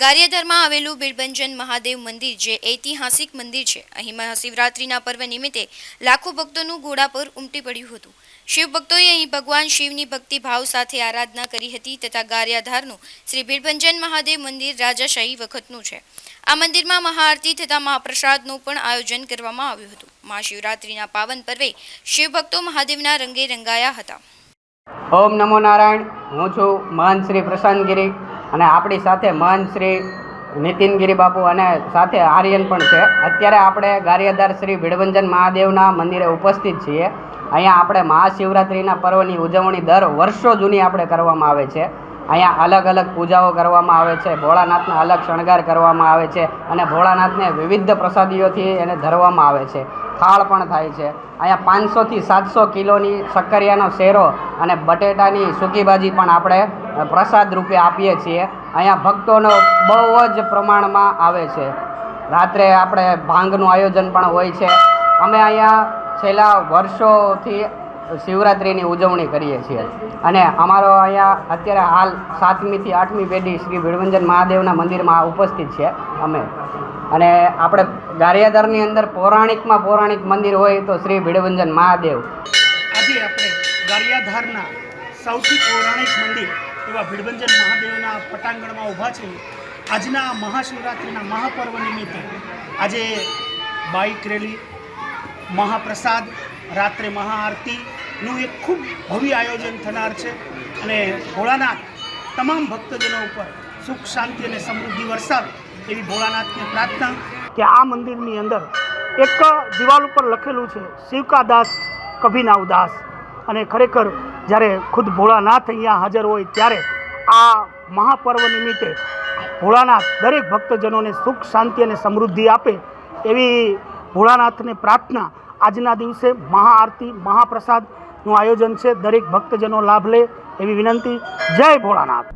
ગારિયાધારમાં આવેલું બિલબંજન મહાદેવ મંદિર જે ઐતિહાસિક મંદિર છે, અહીં મહાશિવરાત્રિના પર્વ નિમિત્તે લાખો ભક્તોનું ઘોડા પર ઉમટી પડ્યું હતું। શિવ ભક્તોએ અહીં ભગવાન શિવની ભક્તિભાવ સાથે આરાધના કરી હતી તથા ગારિયાધારનું શ્રી બિલબંજન મહાદેવ મંદિર રાજાશાહી વખતનું છે। આ મંદિરમાં મહાઆરતી તથા મહાપ્રસાદનું પણ આયોજન કરવામાં આવ્યું હતું। મહાશિવરાત્રિના પાવન પર્વે શિવ ભક્તો મહાદેવના રંગે રંગાયા હતા। ओम नमो नारायण। हूँ छू महंत श्री प्रशांत गिरी અને આપણી સાથે મહંત શ્રી નીતિન ગિરી બાપુ અને સાથે આર્યન પણ છે। અત્યારે આપણે ગારિયાધાર શ્રી બિલબંજન મહાદેવના મંદિરે ઉપસ્થિત છીએ। અહીંયા આપણે મહાશિવરાત્રિના પર્વની ઉજવણી દર વર્ષો જૂની આપણે કરવામાં આવે છે। અહીંયા અલગ અલગ પૂજાઓ કરવામાં આવે છે, ભોળાનાથના અલગ શણગાર કરવામાં આવે છે અને ભોળાનાથને વિવિધ પ્રસાદીઓથી એને ધરવામાં આવે છે। થાળ પણ થાય છે। અહીંયા 500 થી 700 કિલોની શક્કરિયાનો શેરો અને બટેટાની સૂકી ભાજી પણ આપણે પ્રસાદ રૂપે આપીએ છીએ। અહીંયા ભક્તોનો બહુ જ પ્રમાણમાં આવે છે। રાત્રે આપણે ભાંગનું આયોજન પણ હોય છે। અમે અહીંયા છેલ્લા વર્ષોથી શિવરાત્રિની ઉજવણી કરીએ છીએ અને અમારો અહીંયા અત્યારે હાલ 7મી થી 8મી પેઢી શ્રી બિલબંજન મહાદેવના મંદિરમાં ઉપસ્થિત છે અમે। અને આપણે ગારિયાધારની અંદર પૌરાણિક મંદિર હોય તો શ્રી બિલબંજન મહાદેવ। આજે આપણે ગારિયાધારના સૌથી પૌરાણિક મંદિર એવા બિલબંજન મહાદેવના પટાંગણમાં ઊભા છે। આજના મહાશિવરાત્રિના મહાપર્વ નિમિત્તે આજે બાઇક રેલી, મહાપ્રસાદ, રાત્રે મહાઆરતીનું એક ખૂબ ભવ્ય આયોજન થનાર છે અને ભોળાનાથ તમામ ભક્તજનો ઉપર સુખ, શાંતિ અને સમૃદ્ધિ વરસાવે એવી ભોળાનાથને પ્રાર્થના। કે આ મંદિરની અંદર એક દિવાલ ઉપર લખેલું છે શિવ કા દાસ કભી ના ઉદાસ, અને ખરેખર જ્યારે ખુદ ભોળાનાથ અહીંયા હાજર હોય ત્યારે આ મહાપર્વ નિમિત્તે ભોળાનાથ દરેક ભક્તજનોને સુખ, શાંતિ અને સમૃદ્ધિ આપે એવી ભોળાનાથને પ્રાર્થના। આજના દિવસે મહાઆરતી, મહાપ્રસાદનું આયોજન છે। દરેક ભક્તજનો લાભ લે એવી વિનંતી। જય ભોળાનાથ।